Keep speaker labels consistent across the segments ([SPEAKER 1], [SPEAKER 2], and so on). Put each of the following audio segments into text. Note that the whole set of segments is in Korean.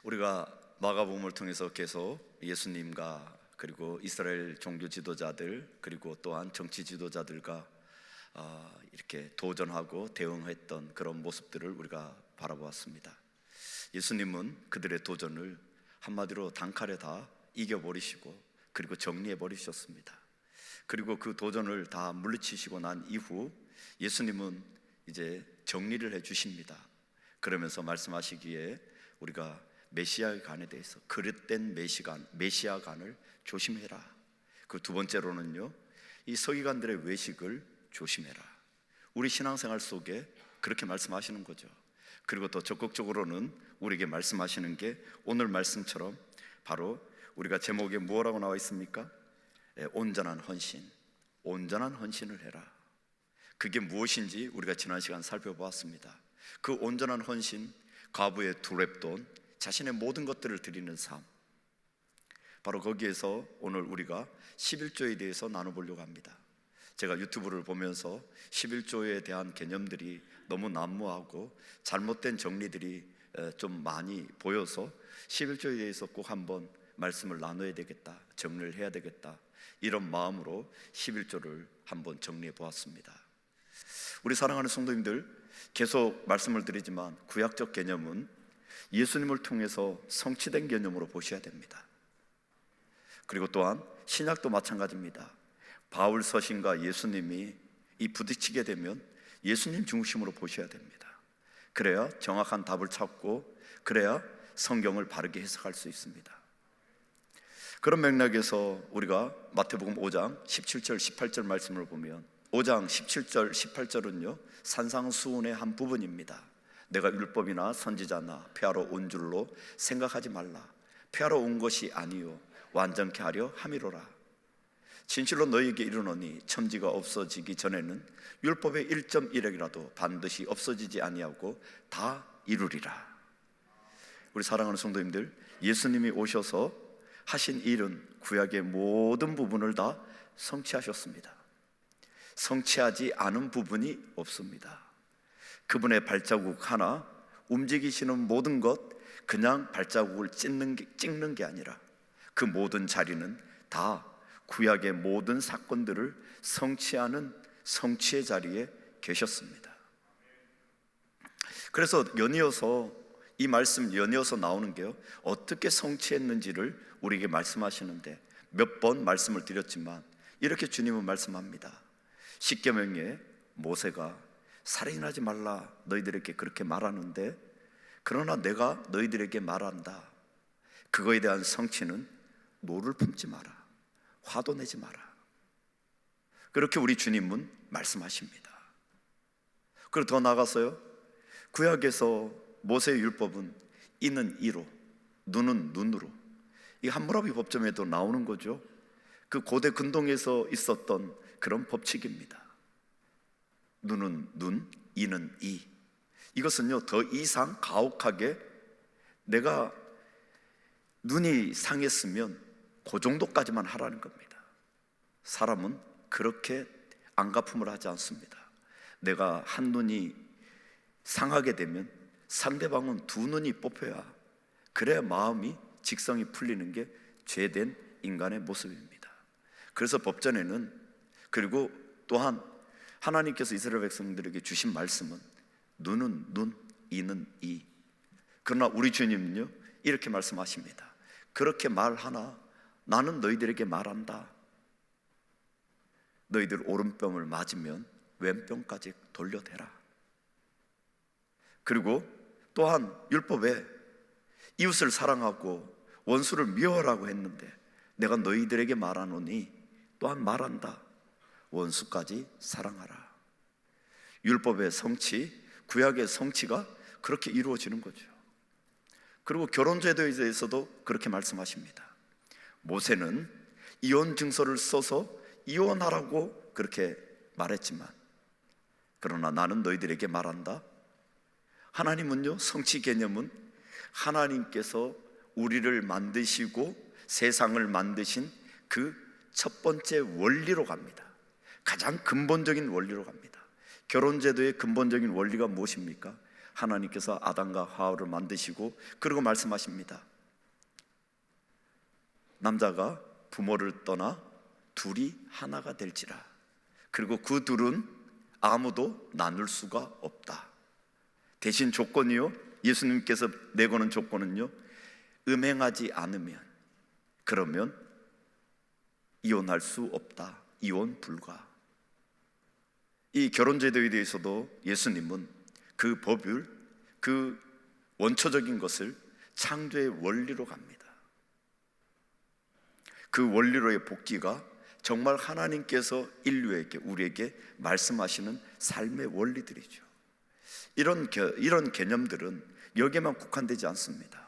[SPEAKER 1] 우리가 마가복음을 통해서 계속 예수님과 그리고 이스라엘 종교 지도자들 그리고 또한 정치 지도자들과 이렇게 도전하고 대응했던 그런 모습들을 우리가 바라보았습니다. 예수님은 그들의 도전을 한마디로 단칼에 다 이겨버리시고 그리고 정리해버리셨습니다. 그리고 그 도전을 다 물리치시고 난 이후 예수님은 이제 정리를 해주십니다. 그러면서 말씀하시기에 우리가 메시아의 간에 대해서 그릇된 메시아간을 조심해라. 그 두 번째로는요, 이 서기관들의 외식을 조심해라. 우리 신앙생활 속에 그렇게 말씀하시는 거죠. 그리고 더 적극적으로는 우리에게 말씀하시는 게 오늘 말씀처럼 바로 우리가 제목에 뭐라고 나와 있습니까? 온전한 헌신, 온전한 헌신을 해라. 그게 무엇인지 우리가 지난 시간 살펴보았습니다. 그 온전한 헌신, 과부의 두 렙돈, 자신의 모든 것들을 드리는 삶, 바로 거기에서 오늘 우리가 11조에 대해서 나눠보려고 합니다. 제가 유튜브를 보면서 11조에 대한 개념들이 너무 난무하고 잘못된 정리들이 좀 많이 보여서 11조에 대해서 꼭 한번 말씀을 나눠야 되겠다, 정리를 해야 되겠다, 이런 마음으로 11조를 한번 정리해 보았습니다. 우리 사랑하는 성도님들, 계속 말씀을 드리지만 구약적 개념은 예수님을 통해서 성취된 개념으로 보셔야 됩니다. 그리고 또한 신약도 마찬가지입니다. 바울 서신과 예수님이 이 부딪히게 되면 예수님 중심으로 보셔야 됩니다. 그래야 정확한 답을 찾고 그래야 성경을 바르게 해석할 수 있습니다. 그런 맥락에서 우리가 마태복음 5장 17절 18절 말씀을 보면 5장 17절 18절은요 산상수훈의 한 부분입니다. 내가 율법이나 선지자나 폐하러 온 줄로 생각하지 말라. 폐하러 온 것이 아니요 완전케 하려 함이로라. 진실로 너희에게 이르노니 첨지가 없어지기 전에는 율법의 1.1핵이라도 반드시 없어지지 아니하고 다 이루리라. 우리 사랑하는 성도님들, 예수님이 오셔서 하신 일은 구약의 모든 부분을 다 성취하셨습니다. 성취하지 않은 부분이 없습니다. 그분의 발자국 하나, 움직이시는 모든 것, 그냥 발자국을 찍는 게 아니라 그 모든 자리는 다 구약의 모든 사건들을 성취하는 성취의 자리에 계셨습니다. 그래서 연이어서 이 말씀 연이어서 나오는 게요, 어떻게 성취했는지를 우리에게 말씀하시는데 몇 번 말씀을 드렸지만 이렇게 주님은 말씀합니다. 십계명에 모세가 살인하지 말라 너희들에게 그렇게 말하는데 그러나 내가 너희들에게 말한다. 그거에 대한 성취는 노를 품지 마라, 화도 내지 마라. 그렇게 우리 주님은 말씀하십니다. 그리고 더 나아가서요, 구약에서 모세의 율법은 이는 이로, 눈은 눈으로, 이 함무라비 법정에도 나오는 거죠. 그 고대 근동에서 있었던 그런 법칙입니다. 눈은 눈, 이는 이. 이것은요 더 이상 가혹하게 내가 눈이 상했으면 그 정도까지만 하라는 겁니다. 사람은 그렇게 안갚음을 하지 않습니다. 내가 한 눈이 상하게 되면 상대방은 두 눈이 뽑혀야, 그래야 마음이 직성이 풀리는 게 죄된 인간의 모습입니다. 그래서 법전에는, 그리고 또한 하나님께서 이스라엘 백성들에게 주신 말씀은 눈은 눈, 이는 이. 그러나 우리 주님은요 이렇게 말씀하십니다. 그렇게 말하나 나는 너희들에게 말한다. 너희들 오른뺨을 맞으면 왼뺨까지 돌려대라. 그리고 또한 율법에 이웃을 사랑하고 원수를 미워하라고 했는데 내가 너희들에게 말하노니 또한 말한다. 원수까지 사랑하라. 율법의 성취, 구약의 성취가 그렇게 이루어지는 거죠. 그리고 결혼제도에 대해서도 그렇게 말씀하십니다. 모세는 이혼 증서를 써서 이혼하라고 그렇게 말했지만 그러나 나는 너희들에게 말한다. 하나님은요, 성취 개념은 하나님께서 우리를 만드시고 세상을 만드신 그 첫 번째 원리로 갑니다. 가장 근본적인 원리로 갑니다. 결혼제도의 근본적인 원리가 무엇입니까? 하나님께서 아담과 하와를 만드시고 그리고 말씀하십니다. 남자가 부모를 떠나 둘이 하나가 될지라. 그리고 그 둘은 아무도 나눌 수가 없다. 대신 조건이요, 예수님께서 내거는 조건은요, 음행하지 않으면, 그러면 이혼할 수 없다. 이혼 불가. 이 결혼제도에 대해서도 예수님은 그 법을, 그 원초적인 것을 창조의 원리로 갑니다. 그 원리로의 복귀가 정말 하나님께서 인류에게, 우리에게 말씀하시는 삶의 원리들이죠. 이런 개념들은 여기에만 국한되지 않습니다.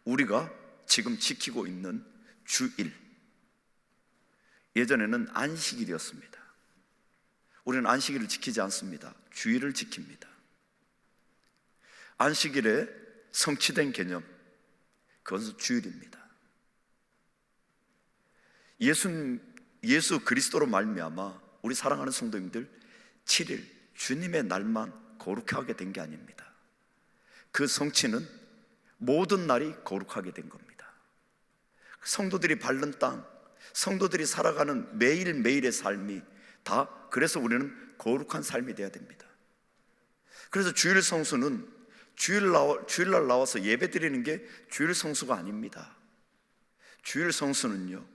[SPEAKER 1] 우리가 지금 지키고 있는 주일, 예전에는 안식일이었습니다. 우리는 안식일을 지키지 않습니다. 주일을 지킵니다. 안식일에 성취된 개념, 그것은 주일입니다. 예수 그리스도로 말미암아 우리 사랑하는 성도님들 7일 주님의 날만 거룩하게 된 게 아닙니다. 그 성취는 모든 날이 거룩하게 된 겁니다. 성도들이 밟는 땅, 성도들이 살아가는 매일매일의 삶이 다, 그래서 우리는 거룩한 삶이 되어야 됩니다. 그래서 주일 성수는 주일날 나와서 예배 드리는 게 주일 성수가 아닙니다. 주일 성수는요,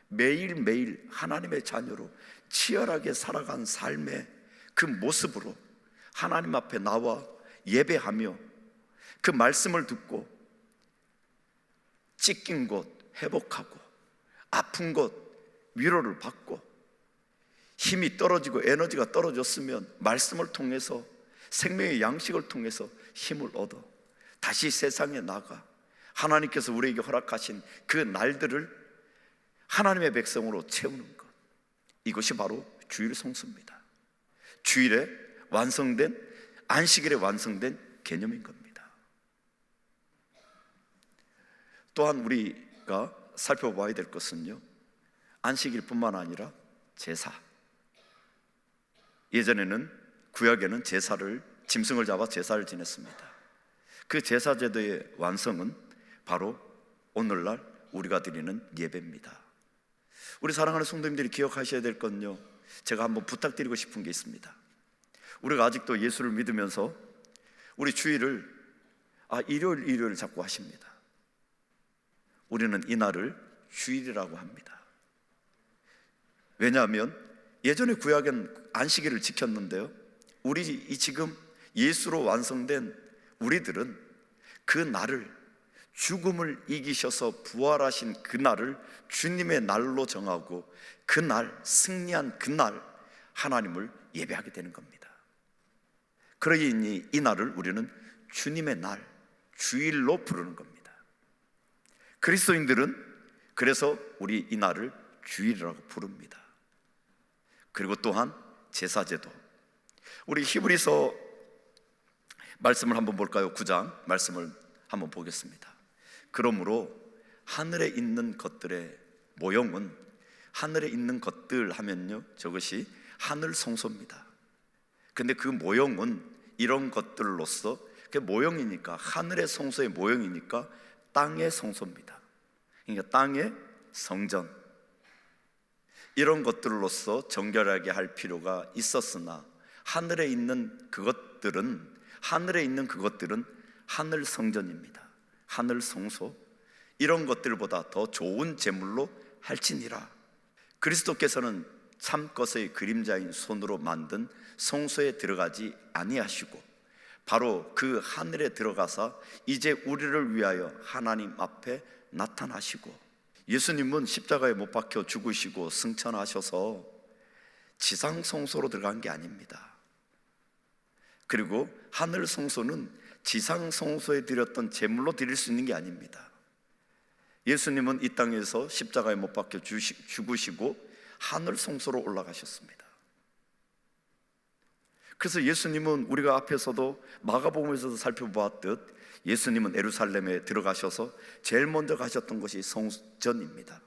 [SPEAKER 1] 매일매일 하나님의 자녀로 치열하게 살아간 삶의 그 모습으로 하나님 앞에 나와 예배하며 그 말씀을 듣고 찢긴 곳 회복하고 아픈 곳 위로를 받고 힘이 떨어지고 에너지가 떨어졌으면 말씀을 통해서 생명의 양식을 통해서 힘을 얻어 다시 세상에 나가 하나님께서 우리에게 허락하신 그 날들을 하나님의 백성으로 채우는 것, 이것이 바로 주일 성수입니다. 주일에 완성된, 안식일에 완성된 개념인 겁니다. 또한 우리가 살펴봐야 될 것은요, 안식일뿐만 아니라 제사. 예전에는 구약에는 제사를, 짐승을 잡아 제사를 지냈습니다. 그 제사 제도의 완성은 바로 오늘날 우리가 드리는 예배입니다. 우리 사랑하는 성도님들이 기억하셔야 될 건요, 제가 한번 부탁드리고 싶은 게 있습니다. 우리가 아직도 예수를 믿으면서 우리 주일을 일요일 자꾸 하십니다. 우리는 이날을 주일이라고 합니다. 왜냐하면 예전에 구약은 안식일을 지켰는데요, 우리 지금 예수로 완성된 우리들은 그 날을, 죽음을 이기셔서 부활하신 그 날을 주님의 날로 정하고 그 날, 승리한 그 날 하나님을 예배하게 되는 겁니다. 그러니 이 날을 우리는 주님의 날, 주일로 부르는 겁니다. 그리스도인들은 그래서 우리 이 날을 주일이라고 부릅니다. 그리고 또한 제사제도, 우리 히브리서 말씀을 한번 볼까요? 9장 말씀을 한번 보겠습니다. 그러므로 하늘에 있는 것들의 모형은, 하늘에 있는 것들 하면요, 저것이 하늘 성소입니다. 근데 그 모형은 이런 것들로서, 그 모형이니까, 하늘의 성소의 모형이니까 땅의 성소입니다. 그러니까 땅의 성전, 이런 것들로서 정결하게 할 필요가 있었으나 하늘에 있는 그것들은 하늘 성전입니다. 하늘 성소, 이런 것들보다 더 좋은 제물로 할지니라. 그리스도께서는 참것의 그림자인 손으로 만든 성소에 들어가지 아니하시고 바로 그 하늘에 들어가사 이제 우리를 위하여 하나님 앞에 나타나시고, 예수님은 십자가에 못 박혀 죽으시고 승천하셔서 지상 성소로 들어간 게 아닙니다. 그리고 하늘 성소는 지상 성소에 드렸던 제물로 드릴 수 있는 게 아닙니다. 예수님은 이 땅에서 십자가에 못 박혀 죽으시고 하늘 성소로 올라가셨습니다. 그래서 예수님은 우리가 앞에서도 마가복음에서도 살펴보았듯 예수님은 예루살렘에 들어가셔서 제일 먼저 가셨던 것이 성전입니다.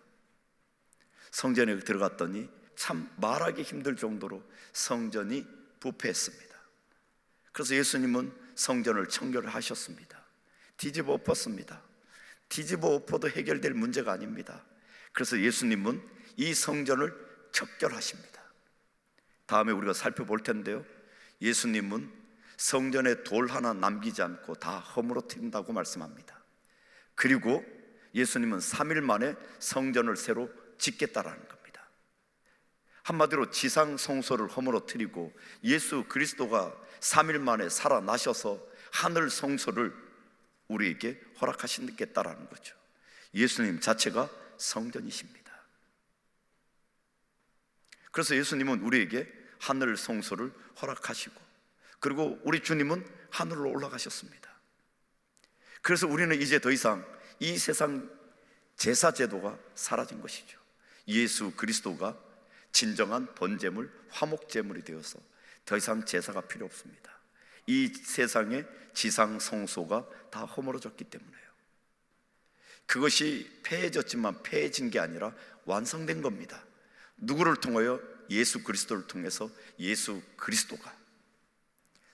[SPEAKER 1] 성전에 들어갔더니 참 말하기 힘들 정도로 성전이 부패했습니다. 그래서 예수님은 성전을 청결하셨습니다. 뒤집어 엎었습니다. 뒤집어 엎어도 해결될 문제가 아닙니다. 그래서 예수님은 이 성전을 척결하십니다. 다음에 우리가 살펴볼 텐데요, 예수님은 성전에 돌 하나 남기지 않고 다 허물어뜨린다고 말씀합니다. 그리고 예수님은 3일 만에 성전을 새로 짓겠다라는 겁니다. 한마디로 지상 성소를 허물어뜨리고 예수 그리스도가 3일 만에 살아나셔서 하늘 성소를 우리에게 허락하시겠다라는 거죠. 예수님 자체가 성전이십니다. 그래서 예수님은 우리에게 하늘 성소를 허락하시고, 그리고 우리 주님은 하늘로 올라가셨습니다. 그래서 우리는 이제 더 이상 이 세상 제사 제도가 사라진 것이죠. 예수 그리스도가 진정한 번제물, 화목제물이 되어서 더 이상 제사가 필요 없습니다. 이 세상의 지상 성소가 다 허물어졌기 때문에요. 그것이 폐해졌지만 폐해진 게 아니라 완성된 겁니다. 누구를 통하여? 예수 그리스도를 통해서 예수 그리스도가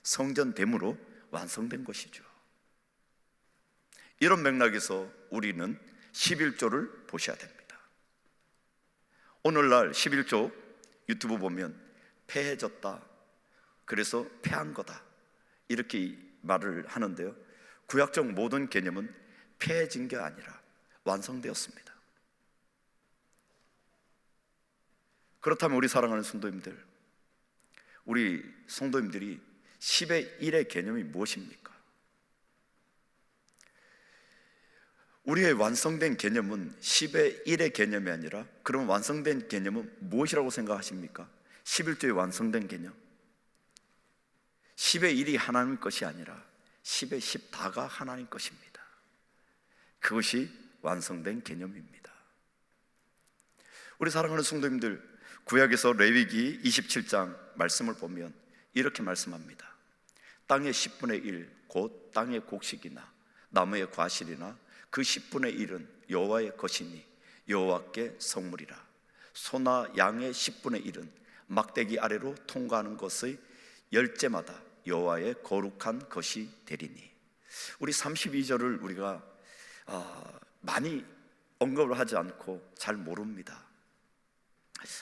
[SPEAKER 1] 성전됨으로 완성된 것이죠. 이런 맥락에서 우리는 11조를 보셔야 됩니다. 오늘날 11조 유튜브 보면 폐해졌다, 그래서 폐한 거다, 이렇게 말을 하는데요, 구약적 모든 개념은 폐해진 게 아니라 완성되었습니다. 그렇다면 우리 사랑하는 성도님들, 우리 성도님들이 10의 1의 개념이 무엇입니까? 우리의 완성된 개념은 10의 1의 개념이 아니라, 그럼 완성된 개념은 무엇이라고 생각하십니까? 11조의 완성된 개념, 10의 1이 하나님 것이 아니라 10의 10 다가 하나님 것입니다. 그것이 완성된 개념입니다. 우리 사랑하는 성도님들, 구약에서 레위기 27장 말씀을 보면 이렇게 말씀합니다. 땅의 10분의 1, 곧 땅의 곡식이나 나무의 과실이나 그 10분의 1은 여호와의 것이니 여호와께 성물이라. 소나 양의 10분의 1은 막대기 아래로 통과하는 것의 열째마다 여호와의 거룩한 것이 되리니. 우리 32절을 우리가 많이 언급을 하지 않고 잘 모릅니다.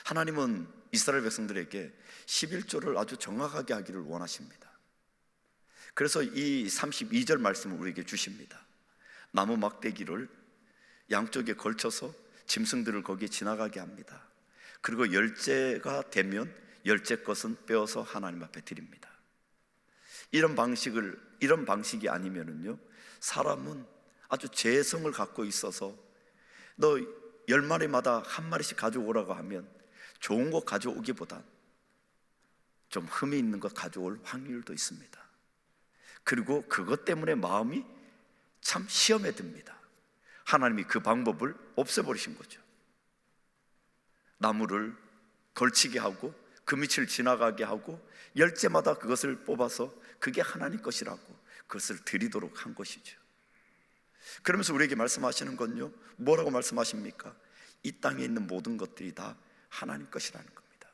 [SPEAKER 1] 하나님은 이스라엘 백성들에게 11조를 아주 정확하게 하기를 원하십니다. 그래서 이 32절 말씀을 우리에게 주십니다. 나무 막대기를 양쪽에 걸쳐서 짐승들을 거기에 지나가게 합니다. 그리고 열째가 되면 열째 것은 빼어서 하나님 앞에 드립니다. 이런 방식이 아니면은요, 사람은 아주 재성을 갖고 있어서 너 10마리마다 한 마리씩 가져오라고 하면 좋은 거 가져오기보단 좀 흠이 있는 것 가져올 확률도 있습니다. 그리고 그것 때문에 마음이 참 시험에 듭니다. 하나님이 그 방법을 없애버리신 거죠. 나무를 걸치게 하고 그 밑을 지나가게 하고 열째마다 그것을 뽑아서 그게 하나님 것이라고 그것을 드리도록 한 것이죠. 그러면서 우리에게 말씀하시는 건요, 뭐라고 말씀하십니까? 이 땅에 있는 모든 것들이 다 하나님 것이라는 겁니다.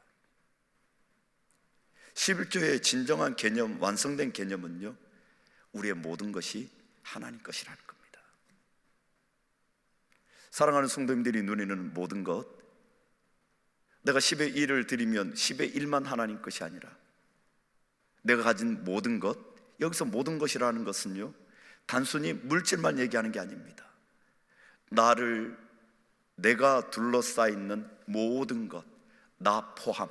[SPEAKER 1] 11조의 진정한 개념, 완성된 개념은요, 우리의 모든 것이 하나님 것이라는 겁니다. 사랑하는 성도님들이 누리는 모든 것, 내가 10의 1을 드리면 10의 1만 하나님 것이 아니라 내가 가진 모든 것, 여기서 모든 것이라는 것은요, 단순히 물질만 얘기하는 게 아닙니다. 내가 둘러싸여 있는 모든 것, 나 포함,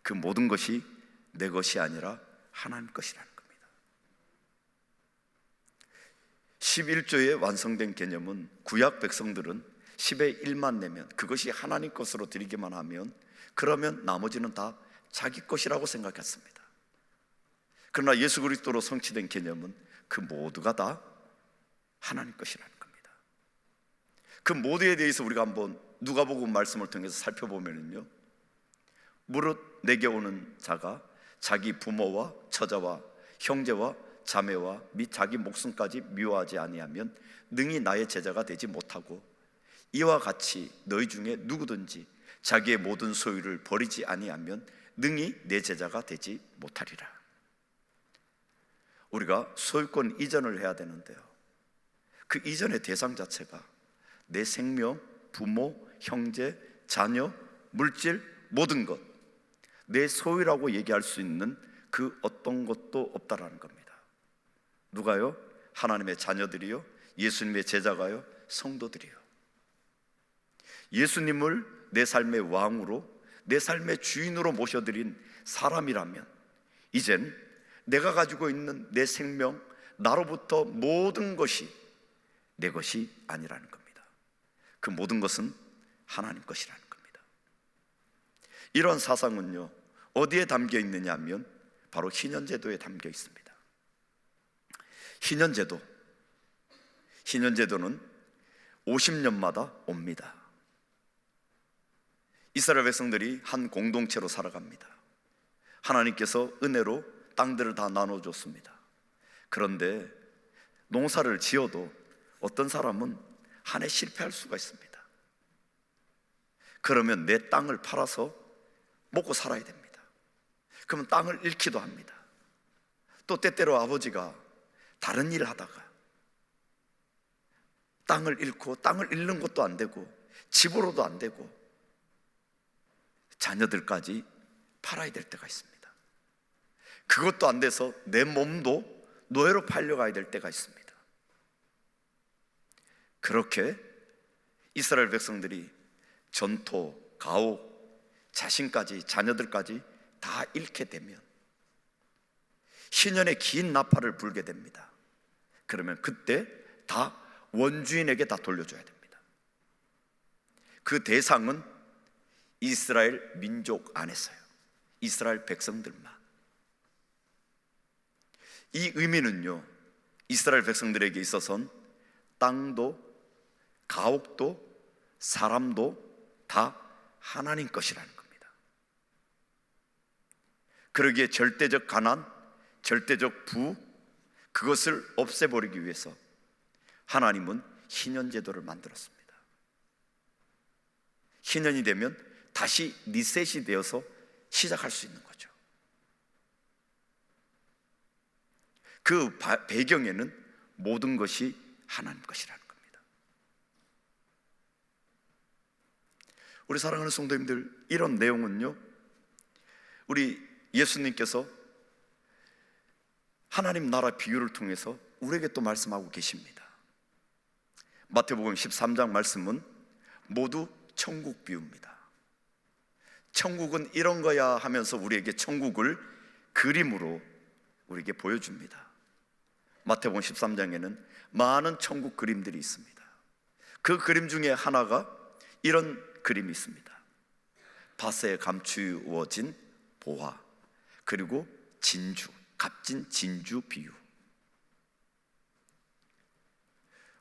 [SPEAKER 1] 그 모든 것이 내 것이 아니라 하나님 것이라는 겁니다. 11조의 완성된 개념은 구약 백성들은 10의 1만 내면, 그것이 하나님 것으로 드리기만 하면, 그러면 나머지는 다 자기 것이라고 생각했습니다. 그러나 예수 그리스도로 성취된 개념은 그 모두가 다 하나님 것이라는 겁니다. 그 모두에 대해서 우리가 한번 누가복음 말씀을 통해서 살펴보면요, 무릇 내게 오는 자가 자기 부모와 처자와 형제와 자매와 및 자기 목숨까지 미워하지 아니하면 능히 나의 제자가 되지 못하고, 이와 같이 너희 중에 누구든지 자기의 모든 소유를 버리지 아니하면 능히 내 제자가 되지 못하리라. 우리가 소유권 이전을 해야 되는데요, 그 이전의 대상 자체가 내 생명, 부모, 형제, 자녀, 물질, 모든 것, 내 소유라고 얘기할 수 있는 그 어떤 것도 없다라는 겁니다. 누가요? 하나님의 자녀들이요, 예수님의 제자가요, 성도들이요. 예수님을 내 삶의 왕으로, 내 삶의 주인으로 모셔드린 사람이라면 이젠 내가 가지고 있는 내 생명, 나로부터 모든 것이 내 것이 아니라는 겁니다. 그 모든 것은 하나님 것이라는 겁니다. 이런 사상은요, 어디에 담겨 있느냐 하면 바로 희년제도에 담겨 있습니다. 희년제도는 50년마다 옵니다. 이스라엘 백성들이 한 공동체로 살아갑니다. 하나님께서 은혜로 땅들을 다 나눠줬습니다. 그런데 농사를 지어도 어떤 사람은 한 해 실패할 수가 있습니다. 그러면 내 땅을 팔아서 먹고 살아야 됩니다. 그러면 땅을 잃기도 합니다. 또 때때로 아버지가 다른 일을 하다가 땅을 잃고, 땅을 잃는 것도 안 되고 집으로도 안 되고 자녀들까지 팔아야 될 때가 있습니다. 그것도 안 돼서 내 몸도 노예로 팔려가야 될 때가 있습니다. 그렇게 이스라엘 백성들이 전토, 가옥, 자신까지, 자녀들까지 다 잃게 되면 희년의 긴 나팔을 불게 됩니다. 그러면 그때 다 원주인에게 다 돌려줘야 됩니다. 그 대상은 이스라엘 민족 안에서요, 이스라엘 백성들만. 이 의미는요, 이스라엘 백성들에게 있어서는 땅도 가옥도 사람도 다 하나님 것이라는 겁니다. 그러기에 절대적 가난, 절대적 부, 그것을 없애버리기 위해서 하나님은 희년제도를 만들었습니다. 희년이 되면 다시 리셋이 되어서 시작할 수 있는 거죠. 그 배경에는 모든 것이 하나님 것이라는 겁니다. 우리 사랑하는 성도님들, 이런 내용은요, 우리 예수님께서 하나님 나라 비유를 통해서 우리에게 또 말씀하고 계십니다. 마태복음 13장 말씀은 모두 천국 비유입니다. 천국은 이런 거야 하면서 우리에게 천국을 그림으로 우리에게 보여줍니다. 마태복음 13장에는 많은 천국 그림들이 있습니다. 그 그림 중에 하나가 이런 그림이 있습니다. 밭에 감추어진 보화, 그리고 진주, 값진 진주 비유.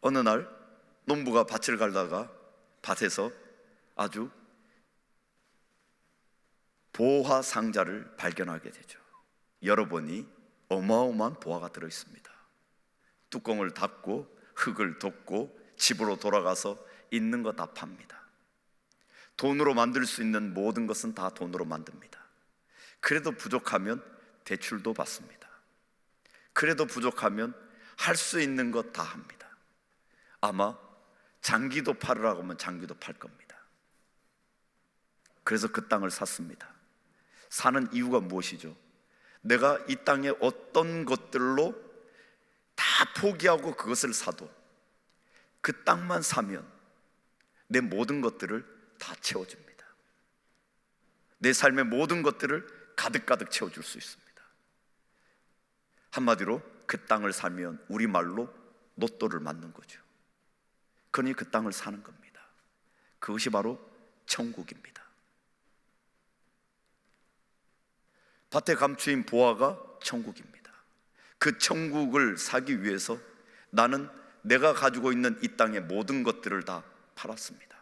[SPEAKER 1] 어느 날 농부가 밭을 갈다가 밭에서 아주 보화 상자를 발견하게 되죠. 열어보니 어마어마한 보화가 들어있습니다. 뚜껑을 닫고 흙을 덮고 집으로 돌아가서 있는 거 다 팝니다. 돈으로 만들 수 있는 모든 것은 다 돈으로 만듭니다. 그래도 부족하면 대출도 받습니다. 그래도 부족하면 할 수 있는 것 다 합니다. 아마 장기도 팔으라고 하면 장기도 팔 겁니다. 그래서 그 땅을 샀습니다. 사는 이유가 무엇이죠? 내가 이 땅에 어떤 것들로 다 포기하고 그것을 사도 그 땅만 사면 내 모든 것들을 다 채워줍니다. 내 삶의 모든 것들을 가득가득 채워줄 수 있습니다. 한마디로 그 땅을 사면 우리말로 로또를 맞는 거죠. 그러니 그 땅을 사는 겁니다. 그것이 바로 천국입니다. 밭에 감추인 보화가 천국입니다. 그 천국을 사기 위해서 나는 내가 가지고 있는 이 땅의 모든 것들을 다 팔았습니다.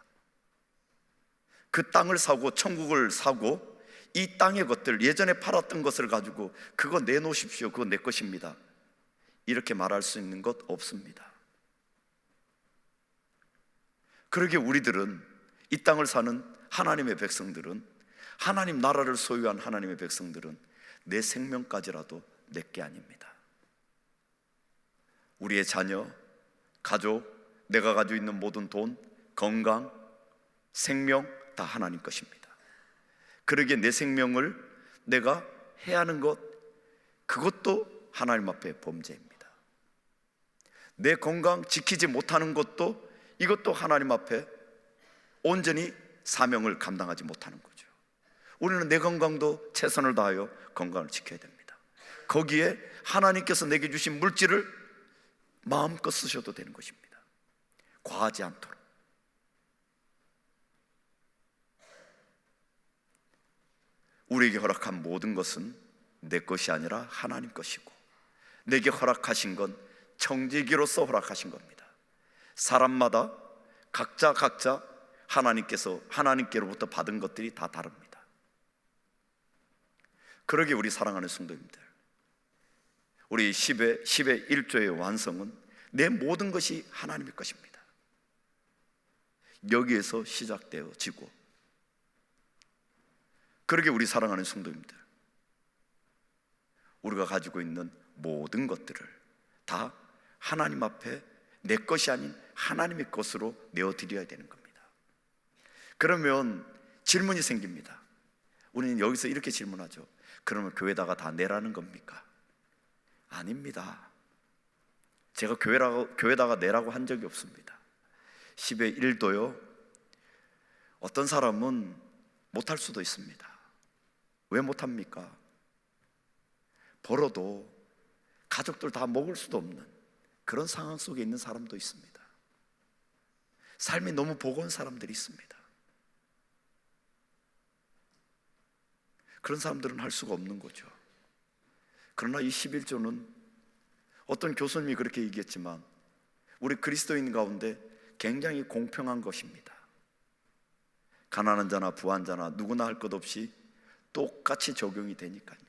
[SPEAKER 1] 그 땅을 사고 천국을 사고 이 땅의 것들, 예전에 팔았던 것을 가지고 그거 내놓으십시오, 그거 내 것입니다, 이렇게 말할 수 있는 것 없습니다. 그러기에 우리들은, 이 땅을 사는 하나님의 백성들은, 하나님 나라를 소유한 하나님의 백성들은 내 생명까지라도 내게 아닙니다. 우리의 자녀, 가족, 내가 가지고 있는 모든 돈, 건강, 생명 다 하나님 것입니다. 그러기에 내 생명을 내가 해야 하는 것, 그것도 하나님 앞에 범죄입니다. 내 건강 지키지 못하는 것도, 이것도 하나님 앞에 온전히 사명을 감당하지 못하는 거죠. 우리는 내 건강도 최선을 다하여 건강을 지켜야 됩니다. 거기에 하나님께서 내게 주신 물질을 마음껏 쓰셔도 되는 것입니다. 과하지 않도록. 우리에게 허락한 모든 것은 내 것이 아니라 하나님 것이고, 내게 허락하신 건 청지기로서 허락하신 겁니다. 사람마다 각자 하나님께로부터 받은 것들이 다 다릅니다. 그러기에 우리 사랑하는 성도님들, 우리 10의 1조의 완성은 내 모든 것이 하나님의 것입니다. 여기에서 시작되어지고, 그러기에 우리 사랑하는 성도님들, 우리가 가지고 있는 모든 것들을 다 하나님 앞에 내 것이 아닌 하나님의 것으로 내어드려야 되는 겁니다. 그러면 질문이 생깁니다. 우리는 여기서 이렇게 질문하죠. 그러면 교회다가 다 내라는 겁니까? 아닙니다. 제가 교회다가 내라고 한 적이 없습니다. 10의 1도요, 어떤 사람은 못할 수도 있습니다. 왜 못합니까? 벌어도 가족들 다 먹을 수도 없는 그런 상황 속에 있는 사람도 있습니다. 삶이 너무 버거운 사람들이 있습니다. 그런 사람들은 할 수가 없는 거죠. 그러나 이 11조는 어떤 교수님이 그렇게 얘기했지만 우리 그리스도인 가운데 굉장히 공평한 것입니다. 가난한 자나 부한 자나 누구나 할 것 없이 똑같이 적용이 되니까요.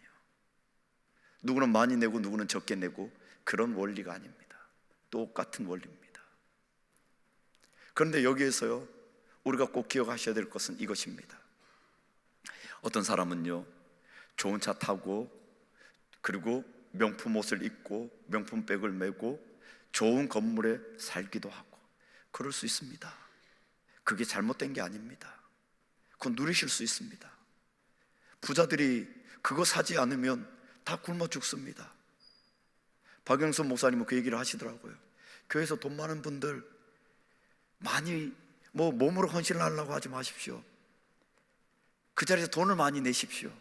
[SPEAKER 1] 누구는 많이 내고 누구는 적게 내고 그런 원리가 아닙니다. 똑같은 원리입니다. 그런데 여기에서요, 우리가 꼭 기억하셔야 될 것은 이것입니다. 어떤 사람은요, 좋은 차 타고, 그리고 명품 옷을 입고 명품 백을 메고 좋은 건물에 살기도 하고 그럴 수 있습니다. 그게 잘못된 게 아닙니다. 그건 누리실 수 있습니다. 부자들이 그거 사지 않으면 다 굶어 죽습니다. 박영수 목사님은 그 얘기를 하시더라고요. 교회에서 돈 많은 분들 많이 몸으로 헌신을 하려고 하지 마십시오. 그 자리에서 돈을 많이 내십시오.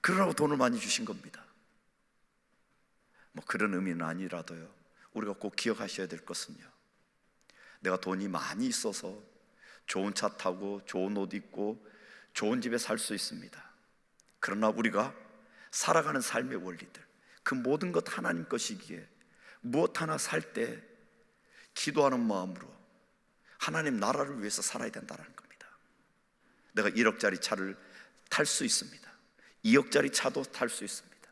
[SPEAKER 1] 그러라고 돈을 많이 주신 겁니다. 그런 의미는 아니라도요, 우리가 꼭 기억하셔야 될 것은요, 내가 돈이 많이 있어서 좋은 차 타고 좋은 옷 입고 좋은 집에 살 수 있습니다. 그러나 우리가 살아가는 삶의 원리들, 그 모든 것 하나님 것이기에 무엇 하나 살 때 기도하는 마음으로 하나님 나라를 위해서 살아야 된다는 겁니다. 내가 1억짜리 차를 탈 수 있습니다. 2억짜리 차도 탈 수 있습니다.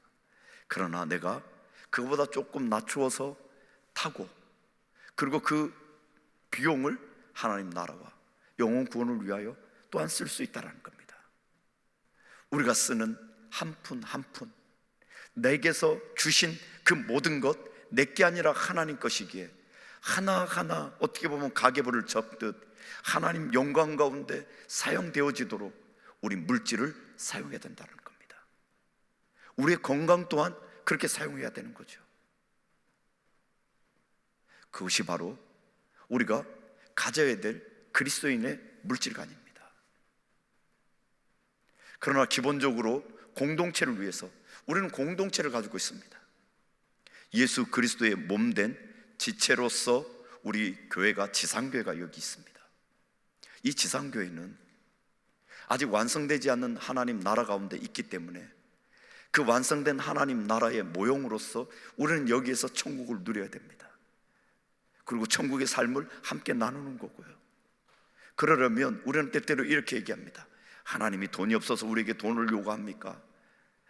[SPEAKER 1] 그러나 내가 그거보다 조금 낮추어서 타고, 그리고 그 비용을 하나님 나라와 영혼 구원을 위하여 또한 쓸 수 있다는 겁니다. 우리가 쓰는 한 푼 한 푼, 내게서 주신 그 모든 것 내게 아니라 하나님 것이기에 하나하나 어떻게 보면 가계부를 접듯 하나님 영광 가운데 사용되어지도록 우리 물질을 사용해야 된다는 겁니다. 우리의 건강 또한 그렇게 사용해야 되는 거죠. 그것이 바로 우리가 가져야 될 그리스도인의 물질관입니다. 그러나 기본적으로 공동체를 위해서 우리는 공동체를 가지고 있습니다. 예수 그리스도의 몸된 지체로서 우리 교회가, 지상교회가 여기 있습니다. 이 지상교회는 아직 완성되지 않는 하나님 나라 가운데 있기 때문에 그 완성된 하나님 나라의 모형으로서 우리는 여기에서 천국을 누려야 됩니다. 그리고 천국의 삶을 함께 나누는 거고요. 그러려면 우리는 때때로 이렇게 얘기합니다. 하나님이 돈이 없어서 우리에게 돈을 요구합니까?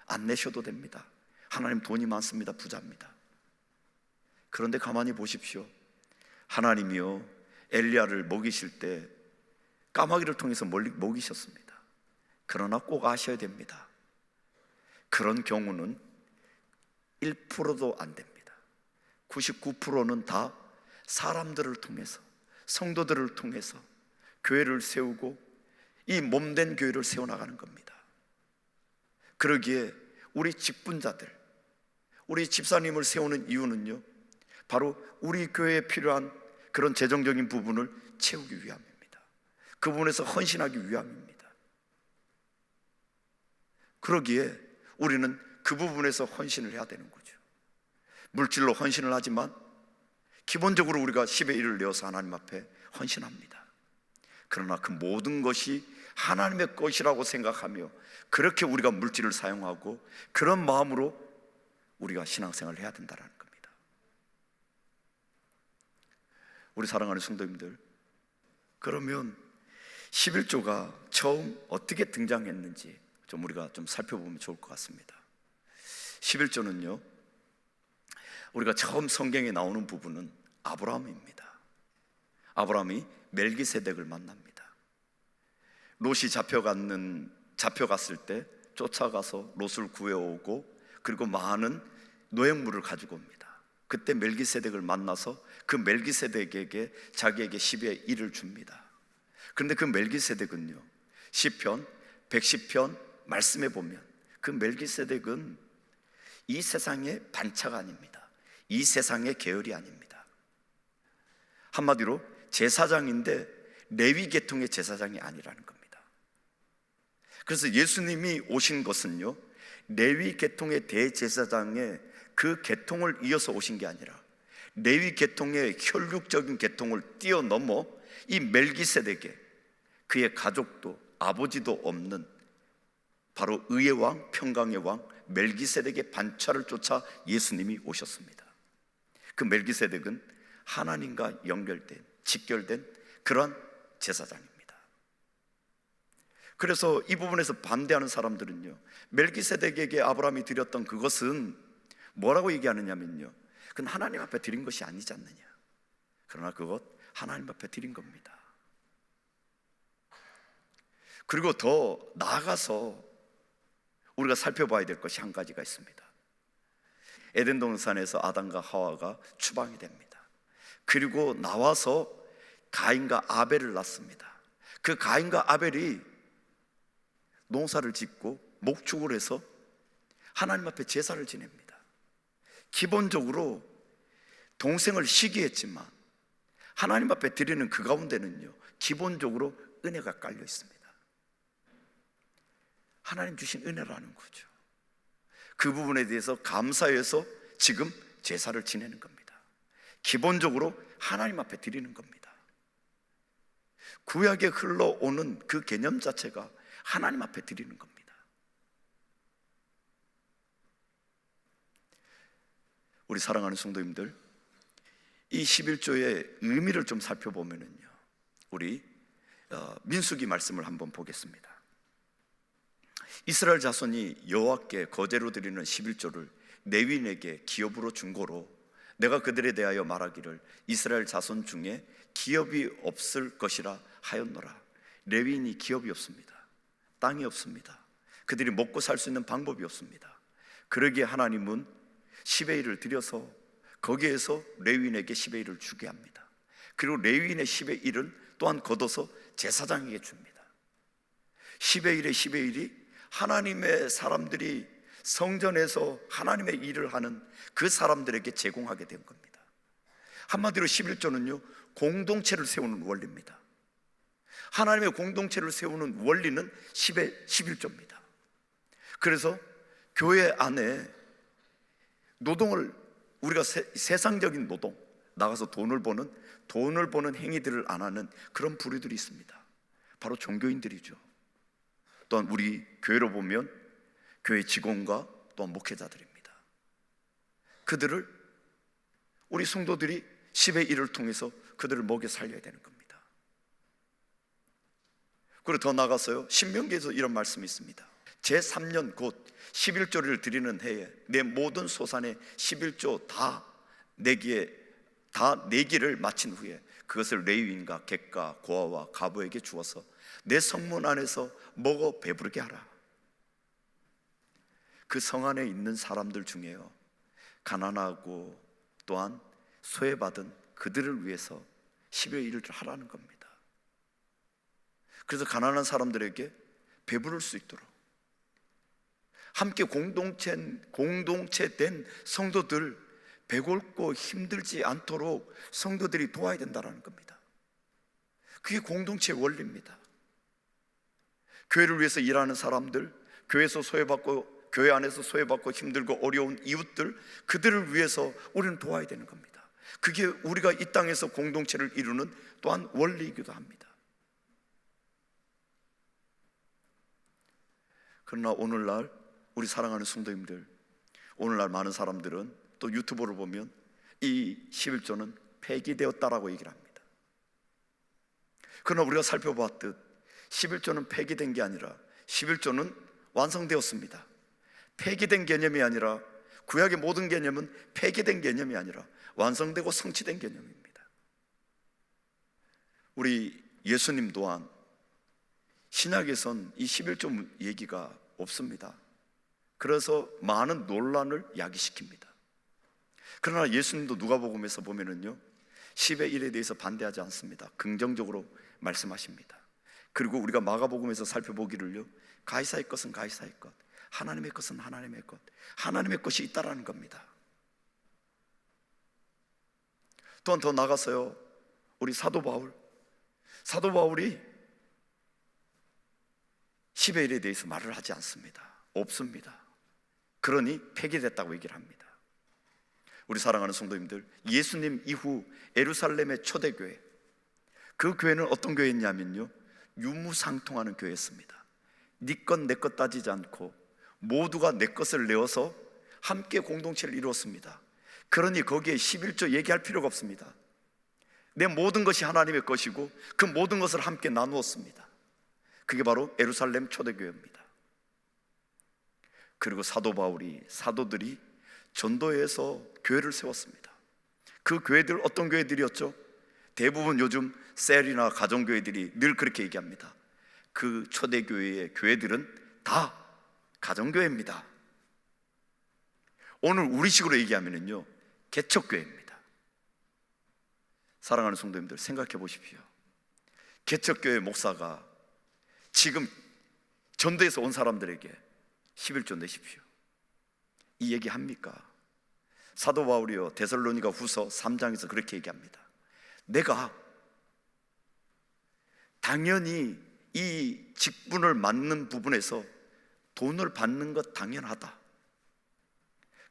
[SPEAKER 1] 안 내셔도 됩니다. 하나님 돈이 많습니다. 부자입니다. 그런데 가만히 보십시오. 하나님이요, 엘리야를 먹이실 때 까마귀를 통해서 먹이셨습니다. 그러나 꼭 아셔야 됩니다. 그런 경우는 1%도 안 됩니다. 99%는 다 사람들을 통해서, 성도들을 통해서 교회를 세우고 이 몸된 교회를 세워나가는 겁니다. 그러기에 우리 직분자들, 우리 집사님을 세우는 이유는요, 바로 우리 교회에 필요한 그런 재정적인 부분을 채우기 위함입니다. 그 부분에서 헌신하기 위함입니다. 그러기에 우리는 그 부분에서 헌신을 해야 되는 거죠. 물질로 헌신을 하지만 기본적으로 우리가 10의 1을 내어서 하나님 앞에 헌신합니다. 그러나 그 모든 것이 하나님의 것이라고 생각하며 그렇게 우리가 물질을 사용하고 그런 마음으로 우리가 신앙생활을 해야 된다는 겁니다. 우리 사랑하는 성도님들, 그러면 11조가 처음 어떻게 등장했는지 좀 우리가 좀 살펴보면 좋을 것 같습니다. 11조는요, 우리가 처음 성경에 나오는 부분은 아브라함입니다. 아브라함이 멜기세덱을 만납니다. 롯이 잡혀갔을 때 쫓아가서 롯을 구해오고 그리고 많은 노획물을 가지고 옵니다. 그때 멜기세덱을 만나서 그 멜기세덱에게 자기에게 10의 1을 줍니다. 그런데 그 멜기세덱은요, 시편 110편 말씀에 보면 그 멜기세덱은 이 세상의 반차가 아닙니다. 이 세상의 계열이 아닙니다. 한마디로 제사장인데 레위 계통의 제사장이 아니라는 겁니다. 그래서 예수님이 오신 것은요, 레위 계통의 대제사장의 그 계통을 이어서 오신 게 아니라 레위 계통의 혈육적인 계통을 뛰어넘어 이 멜기세덱의 그의 가족도 아버지도 없는 바로 의의 왕, 평강의 왕 멜기세덱의 반차를 쫓아 예수님이 오셨습니다. 그 멜기세덱은 하나님과 연결된, 직결된 그런 제사장입니다. 그래서 이 부분에서 반대하는 사람들은요, 멜기세덱에게 아브라함이 드렸던 그것은 뭐라고 얘기하느냐면요, 그건 하나님 앞에 드린 것이 아니지 않느냐. 그러나 그것 하나님 앞에 드린 겁니다. 그리고 더 나아가서 우리가 살펴봐야 될 것이 한 가지가 있습니다. 에덴 동산에서 아담과 하와가 추방이 됩니다. 그리고 나와서 가인과 아벨을 낳습니다. 그 가인과 아벨이 농사를 짓고 목축을 해서 하나님 앞에 제사를 지냅니다. 기본적으로 동생을 시기했지만 하나님 앞에 드리는 그 가운데는요, 기본적으로 은혜가 깔려 있습니다. 하나님 주신 은혜라는 거죠. 그 부분에 대해서 감사해서 지금 제사를 지내는 겁니다. 기본적으로 하나님 앞에 드리는 겁니다. 구약에 흘러오는 그 개념 자체가 하나님 앞에 드리는 겁니다. 우리 사랑하는 성도님들, 이 11조의 의미를 좀 살펴보면요, 우리 민수기 말씀을 한번 보겠습니다. 이스라엘 자손이 여호와께 거제로 드리는 11조를 레위인에게 기업으로 준 거로 내가 그들에 대하여 말하기를 이스라엘 자손 중에 기업이 없을 것이라 하였노라. 레위인이 기업이 없습니다. 땅이 없습니다. 그들이 먹고 살 수 있는 방법이 없습니다. 그러기에 하나님은 10의 1을 드려서 거기에서 레위인에게 10의 1을 주게 합니다. 그리고 레위인의 10의 1을 또한 걷어서 제사장에게 줍니다. 10의 1의 10의 1이 하나님의 사람들이 성전에서 하나님의 일을 하는 그 사람들에게 제공하게 된 겁니다. 한마디로 11조는요, 공동체를 세우는 원리입니다. 하나님의 공동체를 세우는 원리는 10의 11조입니다. 그래서 교회 안에 노동을, 우리가 세상적인 노동, 나가서 돈을 버는 행위들을 안 하는 그런 부류들이 있습니다. 바로 종교인들이죠. 또한 우리 교회로 보면 교회 직원과 또한 목회자들입니다. 그들을 우리 성도들이 10의 1을 통해서 그들을 먹여 살려야 되는 겁니다. 그리고 더 나아가서요, 신명기에서 이런 말씀이 있습니다. 제3년 곧 11조를 드리는 해에 내 모든 소산의 11조 다 내기를 마친 후에 그것을 레위인과 객과 고아와 가부에게 주어서 내 성문 안에서 먹어 배부르게 하라. 그 성 안에 있는 사람들 중에요, 가난하고 또한 소외받은 그들을 위해서 10의 1을 하라는 겁니다. 그래서 가난한 사람들에게 배부를 수 있도록 함께 공동체된 성도들 배고프고 힘들지 않도록 성도들이 도와야 된다는 겁니다. 그게 공동체의 원리입니다. 교회를 위해서 일하는 사람들, 교회 안에서 소외받고 힘들고 어려운 이웃들, 그들을 위해서 우리는 도와야 되는 겁니다. 그게 우리가 이 땅에서 공동체를 이루는 또한 원리이기도 합니다. 그러나 오늘날 우리 사랑하는 성도님들, 오늘날 많은 사람들은 또 유튜브를 보면 이 11조는 폐기되었다라고 얘기를 합니다. 그러나 우리가 살펴봤듯 11조는 폐기된 게 아니라 11조는 완성되었습니다. 폐기된 개념이 아니라, 구약의 모든 개념은 폐기된 개념이 아니라 완성되고 성취된 개념입니다. 우리 예수님 또한 신약에선 이 11조 얘기가 없습니다. 그래서 많은 논란을 야기시킵니다. 그러나 예수님도 누가복음에서 보면은요 10의 1에 대해서 반대하지 않습니다. 긍정적으로 말씀하십니다. 그리고 우리가 마가복음에서 살펴보기를요 가이사의 것은 가이사의 것, 하나님의 것은 하나님의 것, 하나님의 것이 있다라는 겁니다. 또한 더 나가서요 우리 사도 바울이 10의 1에 대해서 말을 하지 않습니다. 없습니다. 그러니 폐기됐다고 얘기를 합니다. 우리 사랑하는 성도님들, 예수님 이후 예루살렘의 초대교회, 그 교회는 어떤 교회였냐면요 유무상통하는 교회였습니다. 네 것 내 것 따지지 않고 모두가 내 것을 내어서 함께 공동체를 이루었습니다. 그러니 거기에 11조 얘기할 필요가 없습니다. 내 모든 것이 하나님의 것이고 그 모든 것을 함께 나누었습니다. 그게 바로 예루살렘 초대교회입니다. 그리고 사도들이 전도해서 교회를 세웠습니다. 그 교회들 어떤 교회들이었죠? 대부분 요즘 셀이나 가정교회들이 늘 그렇게 얘기합니다. 그 초대교회의 교회들은 다 가정교회입니다. 오늘 우리식으로 얘기하면요 개척교회입니다. 사랑하는 성도님들, 생각해 보십시오. 개척교회 목사가 지금 전도에서 온 사람들에게 11조 내십시오, 이 얘기 합니까? 사도 바울이요 데살로니가 후서 3장에서 그렇게 얘기합니다. 내가 당연히 이 직분을 맡는 부분에서 돈을 받는 것 당연하다.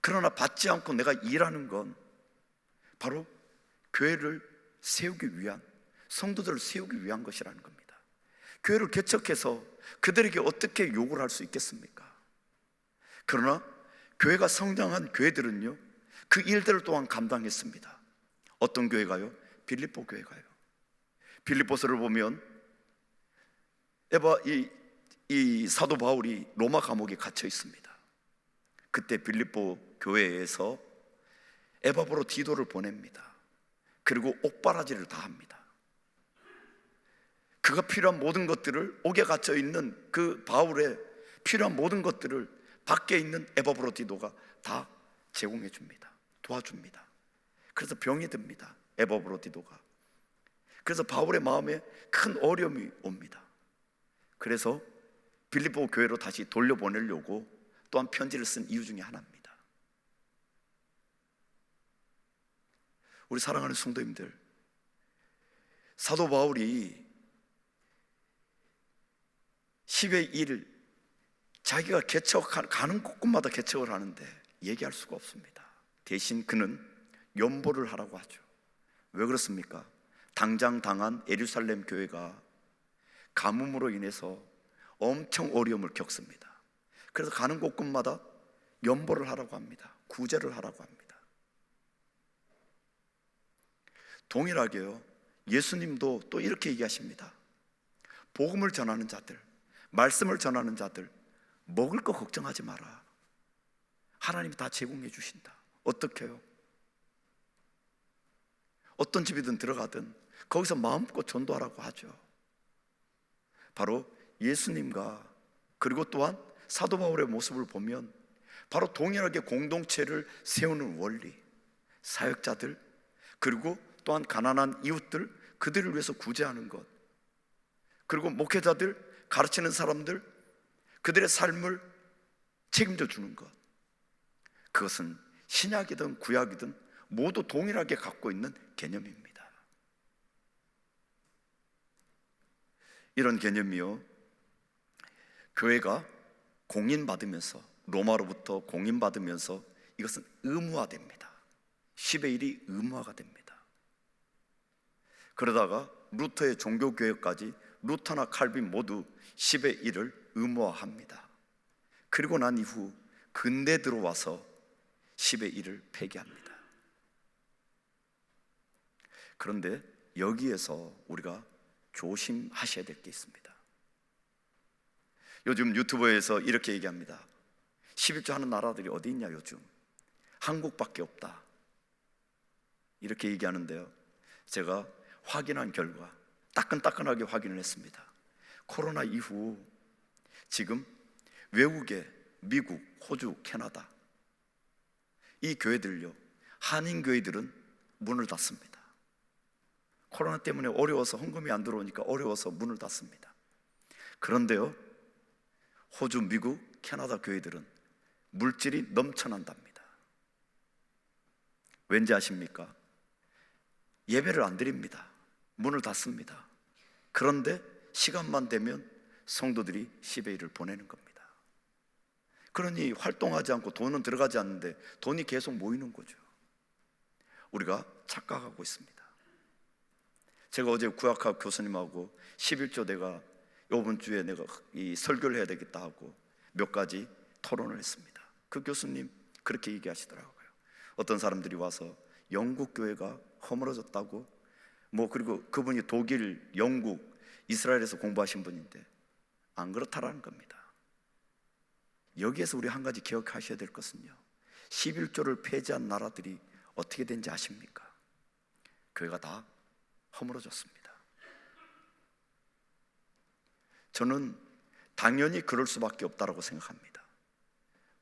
[SPEAKER 1] 그러나 받지 않고 내가 일하는 건 바로 교회를 세우기 위한, 성도들을 세우기 위한 것이라는 겁니다. 교회를 개척해서 그들에게 어떻게 요구를 할 수 있겠습니까? 그러나 교회가 성장한 교회들은요 그 일들을 또한 감당했습니다. 어떤 교회가요? 빌립보 교회가요. 빌립보서를 보면 이 사도 바울이 로마 감옥에 갇혀 있습니다. 그때 빌립보 교회에서 에바브로디도를 보냅니다. 그리고 옥바라지를 다 합니다. 그가 필요한 모든 것들을, 옥에 갇혀 있는 그 바울의 필요한 모든 것들을 밖에 있는 에바브로디도가 다 제공해 줍니다. 도와줍니다. 그래서 병이 듭니다. 에바브로디도가. 그래서 바울의 마음에 큰 어려움이 옵니다. 그래서 빌립보 교회로 다시 돌려보내려고 또한 편지를 쓴 이유 중에 하나입니다. 우리 사랑하는 성도님들, 사도 바울이 10의 1을 자기가 가는 곳곳마다 개척을 하는데 얘기할 수가 없습니다. 대신 그는 연보를 하라고 하죠. 왜 그렇습니까? 당장 당한 예루살렘 교회가 가뭄으로 인해서 엄청 어려움을 겪습니다. 그래서 가는 곳곳마다 연보를 하라고 합니다. 구제를 하라고 합니다. 동일하게요 예수님도 또 이렇게 얘기하십니다. 복음을 전하는 자들, 말씀을 전하는 자들, 먹을 거 걱정하지 마라. 하나님이 다 제공해 주신다. 어떻게 해요? 어떤 집이든 들어가든 거기서 마음껏 전도하라고 하죠. 바로 예수님과 그리고 또한 사도 바울의 모습을 보면 바로 동일하게 공동체를 세우는 원리, 사역자들, 그리고 또한 가난한 이웃들, 그들을 위해서 구제하는 것, 그리고 목회자들, 가르치는 사람들, 그들의 삶을 책임져 주는 것, 그것은 신약이든 구약이든 모두 동일하게 갖고 있는 개념입니다. 이런 개념이요, 교회가 공인받으면서, 로마로부터 공인받으면서 이것은 의무화됩니다. 10의 1이 의무화가 됩니다. 그러다가 루터의 종교개혁까지 루터나 칼빈 모두 10의 1을 의무화합니다. 그리고 난 이후 근대 들어와서 10의 1을 폐기합니다. 그런데 여기에서 우리가 조심하셔야 될 게 있습니다. 요즘 유튜브에서 이렇게 얘기합니다. 11조 하는 나라들이 어디 있냐, 요즘 한국밖에 없다, 이렇게 얘기하는데요, 제가 확인한 결과, 따끈따끈하게 확인을 했습니다. 코로나 이후 지금 외국의 미국, 호주, 캐나다 이 교회들요, 한인 교회들은 문을 닫습니다. 코로나 때문에 어려워서 헌금이 안 들어오니까 어려워서 문을 닫습니다. 그런데요, 호주, 미국, 캐나다 교회들은 물질이 넘쳐난답니다. 왠지 아십니까? 예배를 안 드립니다. 문을 닫습니다. 그런데 시간만 되면 성도들이 10의 1을 보내는 겁니다. 그러니 활동하지 않고 돈은 들어가지 않는데 돈이 계속 모이는 거죠. 우리가 착각하고 있습니다. 제가 어제 구약학 교수님하고 11조 내가 이번 주에 내가 이 설교를 해야 되겠다 하고 몇 가지 토론을 했습니다. 그 교수님 그렇게 얘기하시더라고요. 어떤 사람들이 와서 영국 교회가 허물어졌다고, 그리고 그분이 독일, 영국, 이스라엘에서 공부하신 분인데 안 그렇다라는 겁니다. 여기에서 우리 한 가지 기억하셔야 될 것은요, 11조를 폐지한 나라들이 어떻게 된지 아십니까? 교회가 다 허물어졌습니다. 저는 당연히 그럴 수밖에 없다고 생각합니다.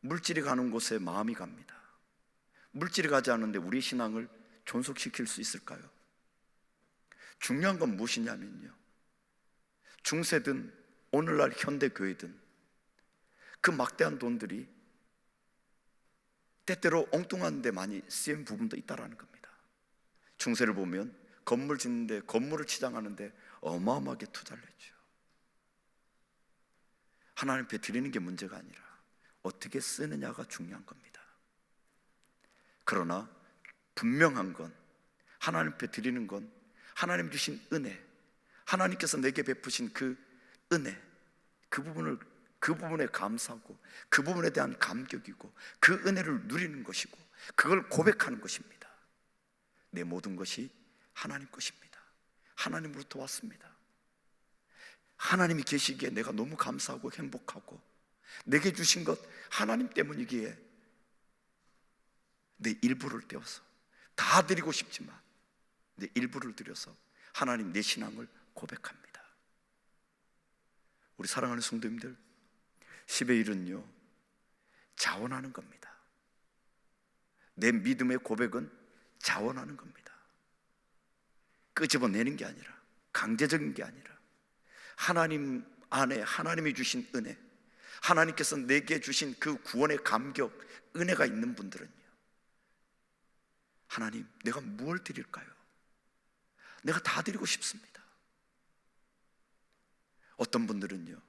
[SPEAKER 1] 물질이 가는 곳에 마음이 갑니다. 물질이 가지 않는데 우리 신앙을 존속시킬 수 있을까요? 중요한 건 무엇이냐면요, 중세든 오늘날 현대교회든 그 막대한 돈들이 때때로 엉뚱한 데 많이 쓰인 부분도 있다는 겁니다. 중세를 보면 건물 짓는데, 건물을 치장하는데 어마어마하게 투자를 했죠. 하나님 앞에 드리는 게 문제가 아니라 어떻게 쓰느냐가 중요한 겁니다. 그러나 분명한 건, 하나님 앞에 드리는 건 하나님 주신 은혜, 하나님께서 내게 베푸신 그 은혜, 그 부분에 감사하고 그 부분에 대한 감격이고 그 은혜를 누리는 것이고 그걸 고백하는 것입니다. 내 모든 것이 하나님 것입니다. 하나님으로부터 왔습니다. 하나님이 계시기에 내가 너무 감사하고 행복하고 내게 주신 것 하나님 때문이기에 내 일부를 떼어서 다 드리고 싶지만 내 일부를 드려서 하나님 내 신앙을 고백합니다. 우리 사랑하는 성도님들, 10의 1은요 자원하는 겁니다. 내 믿음의 고백은 자원하는 겁니다. 끄집어내는 게 아니라, 강제적인 게 아니라, 하나님 안에 하나님이 주신 은혜, 하나님께서 내게 주신 그 구원의 감격, 은혜가 있는 분들은요, 하나님 내가 무엇을 드릴까요? 내가 다 드리고 싶습니다. 어떤 분들은요,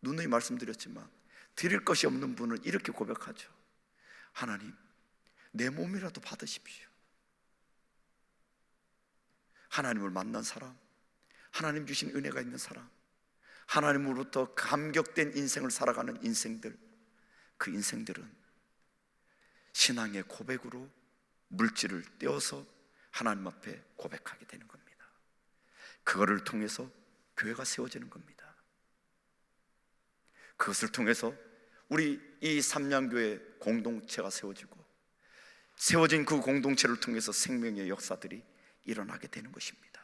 [SPEAKER 1] 누누이 말씀드렸지만 드릴 것이 없는 분은 이렇게 고백하죠. 하나님 내 몸이라도 받으십시오. 하나님을 만난 사람, 하나님 주신 은혜가 있는 사람, 하나님으로부터 감격된 인생을 살아가는 인생들, 그 인생들은 신앙의 고백으로 물질을 떼어서 하나님 앞에 고백하게 되는 겁니다. 그거를 통해서 교회가 세워지는 겁니다. 그것을 통해서 우리 이 삼양교회 공동체가 세워진 그 공동체를 통해서 생명의 역사들이 일어나게 되는 것입니다.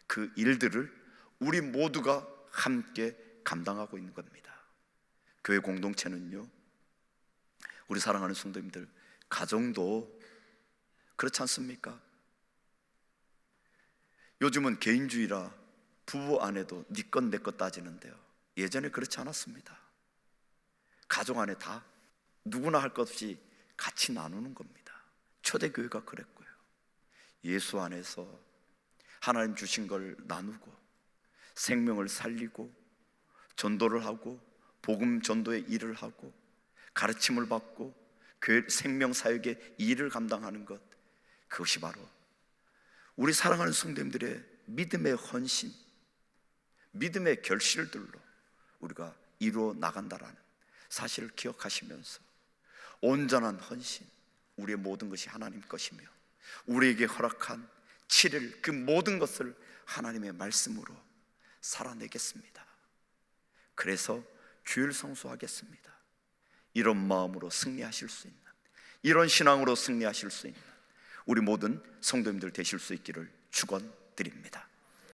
[SPEAKER 1] 그 일들을 우리 모두가 함께 감당하고 있는 겁니다. 교회 공동체는요, 우리 사랑하는 성도님들, 가정도 그렇지 않습니까? 요즘은 개인주의라 부부 안에도 네 것 내 것 따지는데요, 예전에 그렇지 않았습니다. 가족 안에 다 누구나 할 것 없이 같이 나누는 겁니다. 초대교회가 그랬고요. 예수 안에서 하나님 주신 걸 나누고 생명을 살리고 전도를 하고 복음 전도의 일을 하고 가르침을 받고 교회 생명사역의 일을 감당하는 것, 그것이 바로 우리 사랑하는 성도님들의 믿음의 헌신, 믿음의 결실들로 우리가 이루어 나간다라는 사실을 기억하시면서 온전한 헌신, 우리의 모든 것이 하나님 것이며 우리에게 허락한 7일 그 모든 것을 하나님의 말씀으로 살아내겠습니다. 그래서 주일 성수하겠습니다. 이런 마음으로 승리하실 수 있는, 이런 신앙으로 승리하실 수 있는 우리 모든 성도님들 되실 수 있기를 축원드립니다.